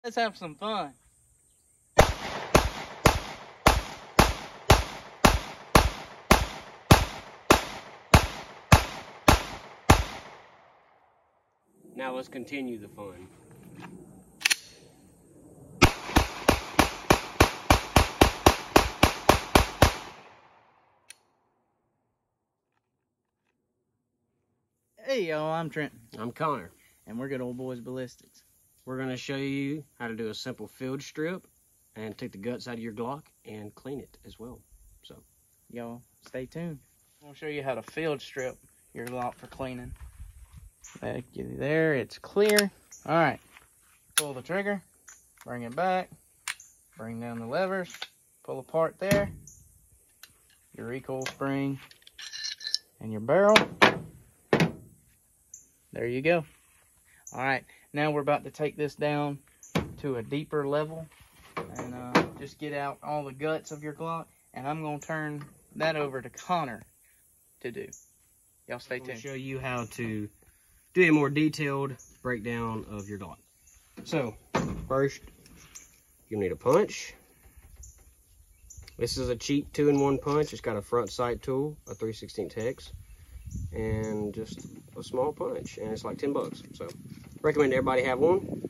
Let's have some fun. Now let's continue the fun. Hey y'all, I'm Trent. I'm Connor. And we're Good Old Boys Ballistics. We're going to show you how to do a simple field strip and take the guts out of your Glock and clean it as well. So, y'all, stay tuned. I'll show you how to field strip your Glock for cleaning. Back there, it's clear. All right, pull the trigger, bring it back, bring down the levers, pull apart there, your recoil spring, and your barrel. There you go. All right, now we're about to take this down to a deeper level and just get out all the guts of your Glock, and I'm going to turn that over to Connor to do. Y'all stay tuned. I'll show you how to do a more detailed breakdown of your Glock. So, first, you'll need a punch. This is a cheap 2-in-1 punch. It's got a front sight tool, a 3/16 hex, and just a small punch, and it's like 10 bucks. So, recommend everybody have one.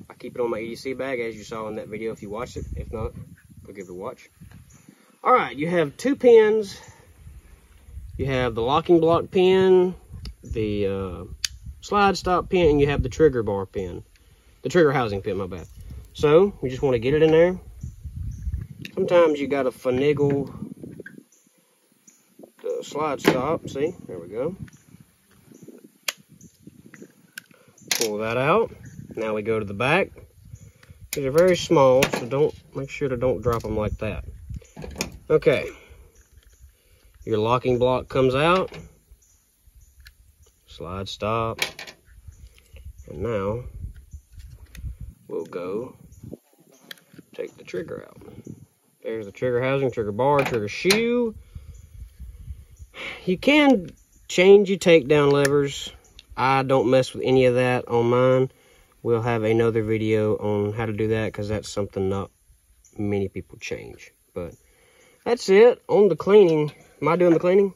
I keep it on my EDC bag, as you saw in that video if you watched it. If not, go give it a watch. All right, you have 2 pins. You have the locking block pin, the slide stop pin, and you have the trigger bar pin. The trigger housing pin, my bad. So, you just want to get it in there. Sometimes you got to finagle the slide stop. See, there we go. Pull that out. Now we go to the back. These are very small, so make sure to don't drop them like that. Okay. Your locking block comes out. Slide stop. And now we'll go take the trigger out. There's the trigger housing, trigger bar, trigger shoe. You can change your takedown levers. I don't mess with any of that on mine. We'll have another video on how to do that because that's something not many people change. But that's it on the cleaning. Am I doing the cleaning?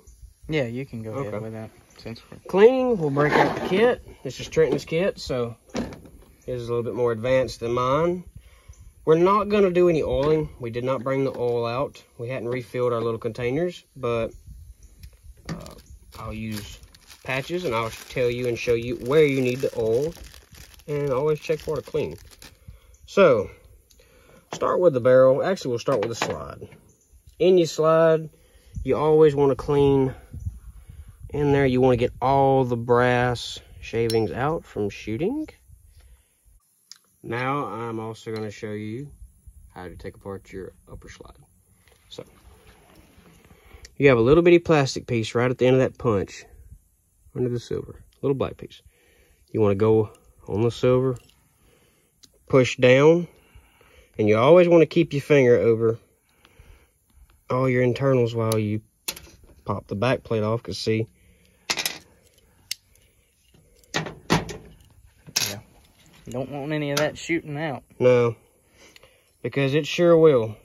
Yeah, you can go ahead with that. Cleaning, we'll break out the kit. This is Trenton's kit, so his is a little bit more advanced than mine. We're not going to do any oiling. We did not bring the oil out. We hadn't refilled our little containers, but I'll use patches and I'll tell you and show you where you need the oil, and always check for to clean. So, start with the barrel. Actually, we'll start with the slide. In your slide, you always want to clean in there. You want to get all the brass shavings out from shooting. Now, I'm also going to show you how to take apart your upper slide. So, you have a little bitty plastic piece right at the end of that punch, under the silver, little black piece. You want to go on the silver, push down, and you always want to keep your finger over all your internals while you pop the back plate off, because see, yeah, you don't want any of that shooting out. No, because it sure will.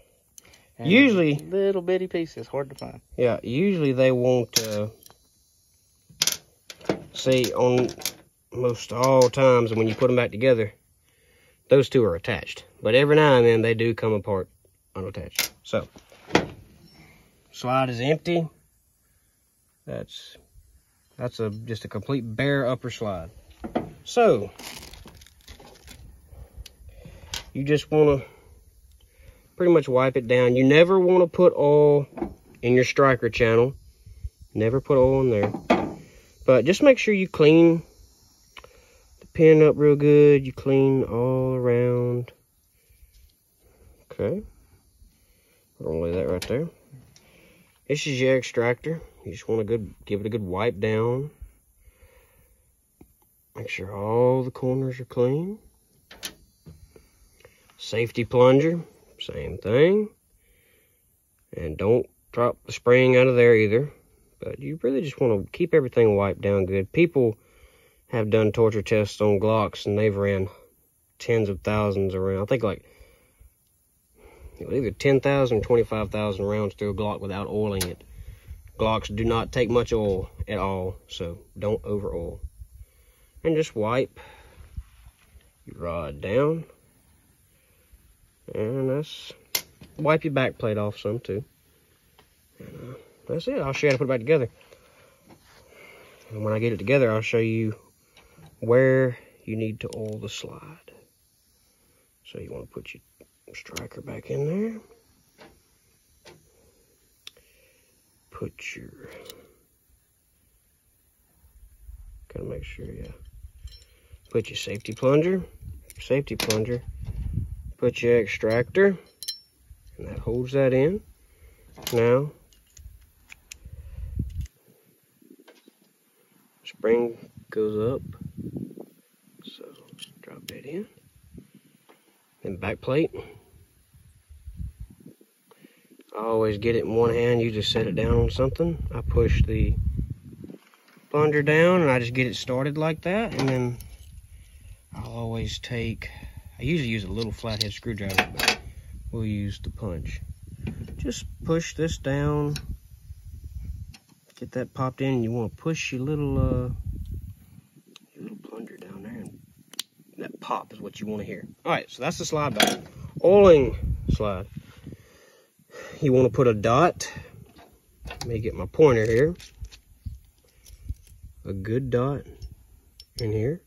And usually little bitty pieces, hard to find. Yeah, usually they won't see, on most all times when you put them back together, those two are attached, but every now and then they do come apart unattached. So, slide is empty. That's just a complete bare upper slide. So, you just want to pretty much wipe it down. You never want to put oil in your striker channel. Never put oil in there. But just make sure you clean the pin up real good. You clean all around. Okay. We're gonna lay that right there. This is your extractor. You just want to give it a good wipe down. Make sure all the corners are clean. Safety plunger, same thing. And don't drop the spring out of there either. But you really just want to keep everything wiped down good. People have done torture tests on Glocks and they've ran tens of thousands of rounds. I think like either 10,000 or 25,000 rounds through a Glock without oiling it. Glocks do not take much oil at all, so don't over oil. And just wipe your rod down. And that's, wipe your back plate off some too. And that's it. I'll show you how to put it back together. And when I get it together, I'll show you where you need to oil the slide. So you want to put your striker back in there. Put your, gotta make sure, yeah. Put your safety plunger, put your extractor, and that holds that in. Now, spring goes up, so drop that in. Then back plate. I always get it in one hand. You just set it down on something. I push the plunger down and I just get it started like that. And then I'll always take, I usually use a little flathead screwdriver, but we'll use the punch. Just push this down. Get that popped in. And you want to push your little plunger down there. And that pop is what you want to hear. All right, so that's the slide back. Oiling slide. You want to put a dot. Let me get my pointer here. A good dot in here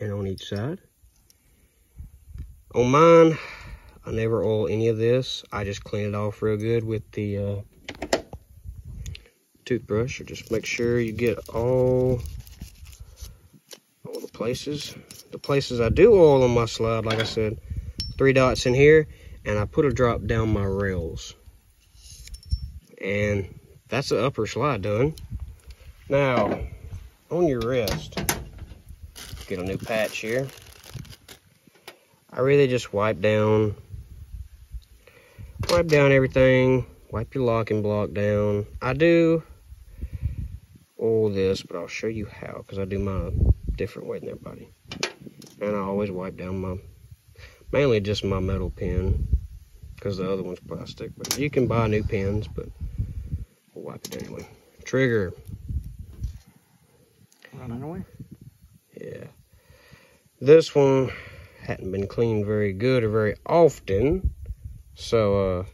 and on each side. On mine, I never oil any of this. I just clean it off real good with the toothbrush. Or just make sure you get all the places. The places I do oil on my slide, like I said, 3 dots in here. And I put a drop down my rails. And that's the upper slide done. Now, on your wrist, get a new patch here. I really just wipe down everything. Wipe your locking block down. I do oil this, but I'll show you how, because I do mine a different way than everybody. And I always wipe down mainly just my metal pin, because the other one's plastic. But you can buy new pins, but we'll wipe it anyway. Trigger. Running away? Yeah. This one hadn't been cleaned very good or very often, so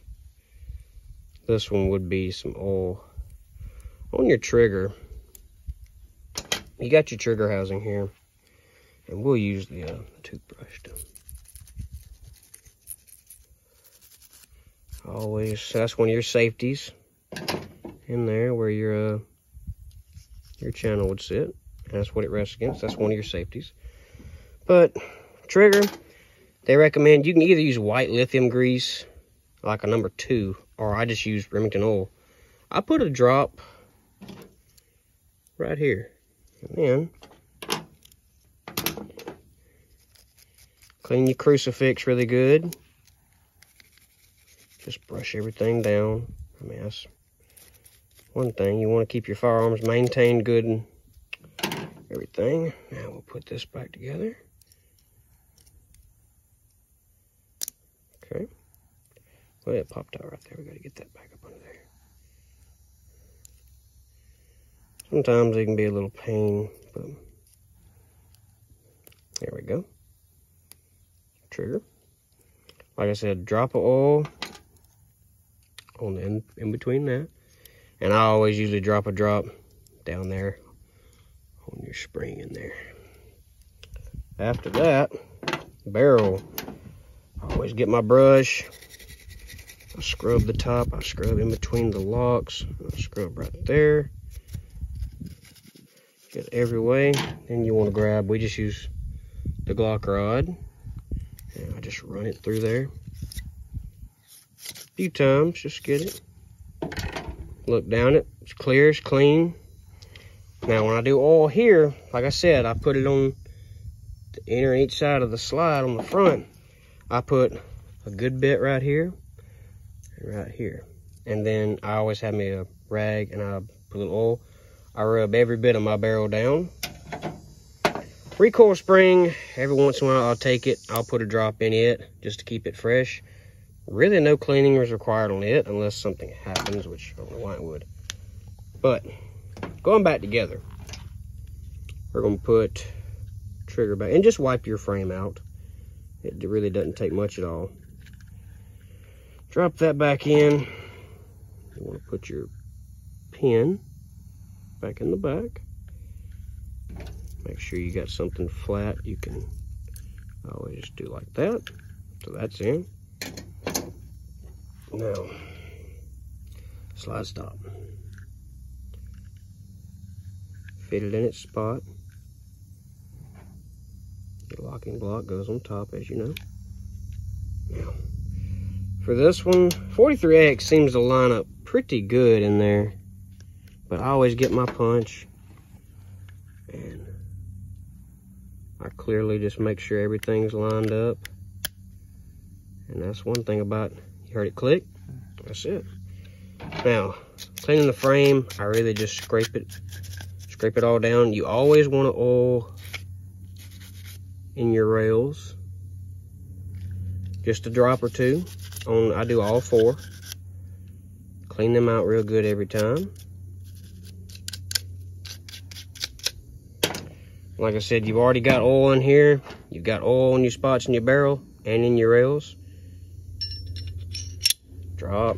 this one would be some oil on your trigger. You got your trigger housing here, and we'll use the toothbrush to always, so that's one of your safeties in there where your channel would sit. That's what it rests against. That's one of your safeties. But trigger, they recommend you can either use white lithium grease, like a number 2, or I just use Remington oil. I put a drop right here, and then clean your crucifix really good. Just brush everything down. I mean, that's one thing. You want to keep your firearms maintained good and everything. Now we'll put this back together. Okay. Well, it popped out right there. We got to get that back up under there. Sometimes it can be a little pain, but there we go. Trigger. Like I said, drop of oil on the in between that, and I always usually drop a drop down there on your spring in there. After that, barrel. I always get my brush. I scrub the top. I scrub in between the locks. I scrub right there. Get every way. Then you want to grab. We just use the Glock rod, and I just run it through there. Few times, just get it. Look down it. It's clear, it's clean. Now when I do oil here, like I said, I put it on the inner and each side of the slide on the front. I put a good bit right here and right here. And then I always have me a rag and I put a little oil. I rub every bit of my barrel down. Recoil spring, every once in a while I'll take it. I'll put a drop in it just to keep it fresh. Really no cleaning is required on it unless something happens, which I don't know why it would. But going back together, we're going to put trigger back and just wipe your frame out. It really doesn't take much at all. Drop that back in. You want to put your pin back in the back. Make sure you got something flat. You can always just do like that. So that's in. Now, slide stop. Fit it in its spot. The locking block goes on top, as you know. Now, for this one, 43X seems to line up pretty good in there, but I always get my punch, and I clearly just make sure everything's lined up. And that's one thing about, you heard it click, that's it. Now, cleaning the frame, I really just scrape it all down. You always want to oil in your rails, just a drop or two. I do all 4. Clean them out real good every time. Like I said, you've already got oil in here. You've got oil in your spots in your barrel and in your rails. Drop.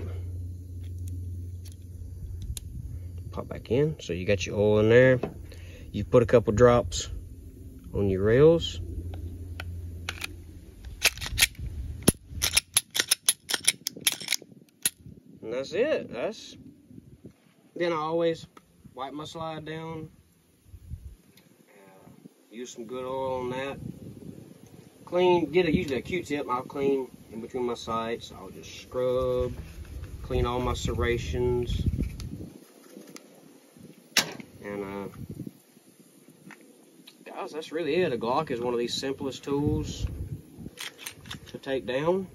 Pop back in. So you got your oil in there. You put a couple drops on your rails. And that's it. Then I always wipe my slide down. Use some good oil on that. Clean, usually a Q-tip. I'll clean in between my sights. I'll just scrub, clean all my serrations. And guys, that's really it. A Glock is one of the simplest tools to take down.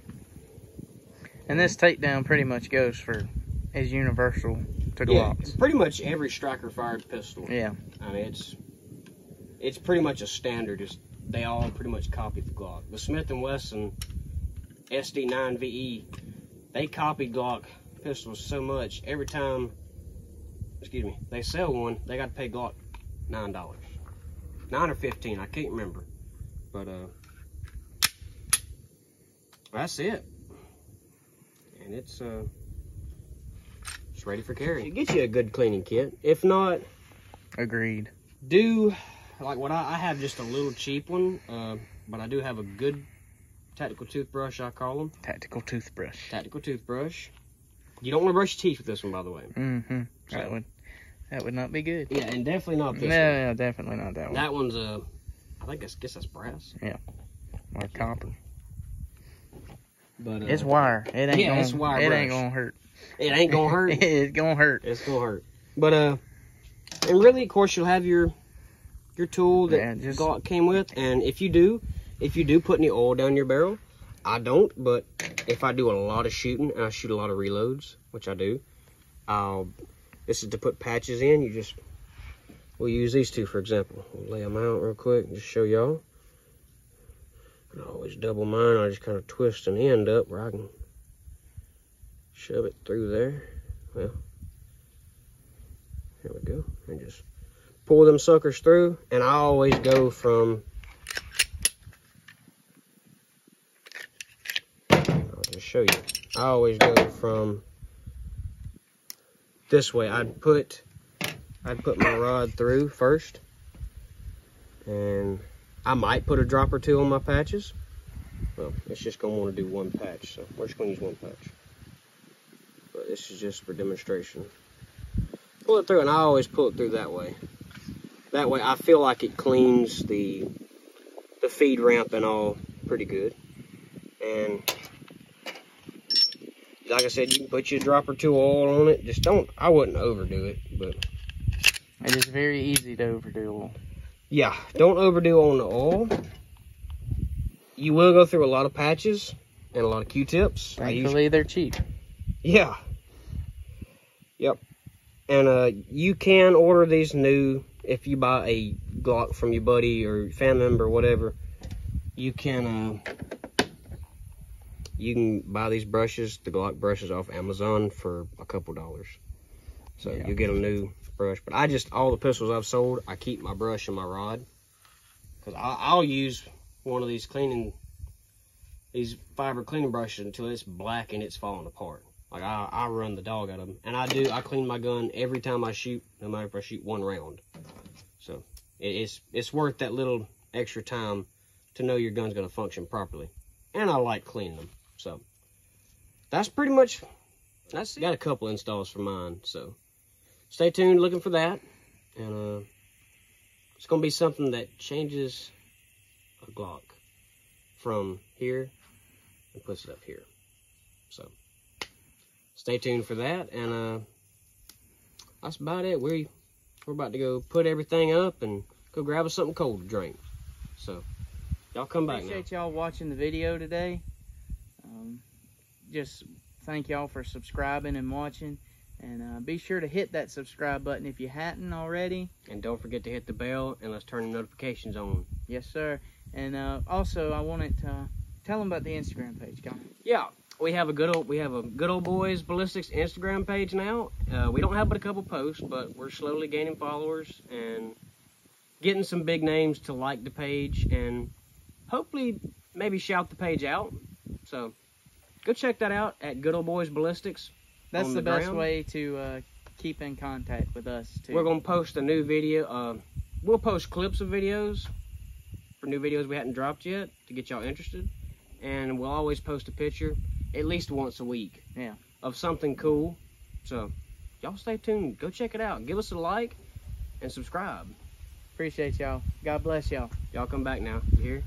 And this takedown pretty much is universal to Glocks. Yeah, pretty much every striker fired pistol. Yeah. I mean, it's pretty much a standard. They all pretty much copied the Glock. The Smith & Wesson SD9VE, they copied Glock pistols so much. Every time, they sell one, they got to pay Glock $9. $9 or $15, I can't remember. But that's it. And it's ready for carry. Get you a good cleaning kit. If not, agreed. Do like what I have, just a little cheap one, but I do have a good tactical toothbrush, I call them. Tactical toothbrush. You don't want to brush your teeth with this one, by the way. Mm-hmm. So, that would not be good. Yeah, and definitely not this one. No, definitely not that one. That one's I guess that's brass. Yeah, or copper. But it's wire. It ain't gonna, it's wire. It ain't gonna hurt. It ain't gonna hurt. It's gonna hurt. It's gonna hurt. But and really, of course, you'll have your tool that Glock came with, and if you do put any oil down your barrel, I don't, but if I do a lot of shooting and I shoot a lot of reloads, which I do, this is to put patches in. We'll use these two for example. We'll lay them out real quick and just show y'all. I always double mine. I just kind of twist an end up where I can shove it through there. Well, here we go. And just pull them suckers through. And I always go from, I'll just show you. I always go from this way. I'd put my rod through first, and I might put a drop or two on my patches. Well, it's just going to want to do one patch, so we're just going to use one patch. But this is just for demonstration. Pull it through, and I always pull it through that way. That way I feel like it cleans the feed ramp and all pretty good. And like I said, you can put you a drop or two oil on it. Just I wouldn't overdo it, but it is very easy to overdo oil. Yeah, don't overdo on the oil. You will go through a lot of patches and a lot of Q-tips. Thankfully, they're cheap. Yeah. Yep. And you can order these new if you buy a Glock from your buddy or family member or whatever, you can buy these brushes, the Glock brushes, off Amazon for a couple dollars. So you get a new brush. But all the pistols I've sold, I keep my brush and my rod, because I'll use one of these fiber cleaning brushes until it's black and it's falling apart. Like I run the dog out of them, and I clean my gun every time I shoot, no matter if I shoot one round. So it's worth that little extra time to know your gun's gonna function properly. And I like cleaning them. So that's pretty much, that's it. Got a couple installs for mine, so stay tuned, looking for that. And it's gonna be something that changes a Glock from here and puts it up here. So stay tuned for that. And that's about it. We're about to go put everything up and go grab us something cold to drink. So y'all come back now. Appreciate y'all watching the video today. Just thank y'all for subscribing and watching. And be sure to hit that subscribe button if you hadn't already. And don't forget to hit the bell, and let's turn the notifications on. Yes, sir. And also, I wanted to tell them about the Instagram page. Go on. Yeah, we have a good old boys ballistics Instagram page now. We don't have but a couple posts, but we're slowly gaining followers and getting some big names to like the page, and hopefully maybe shout the page out. So go check that out at Good Old Boys Ballistics. That's the best way to keep in contact with us too. We're gonna post a new video. We'll post clips of videos for new videos we hadn't dropped yet to get y'all interested, and we'll always post a picture at least once a week. Yeah. Of something cool. So y'all stay tuned. Go check it out. Give us a like and subscribe. Appreciate y'all. God bless y'all. Y'all come back now. You hear?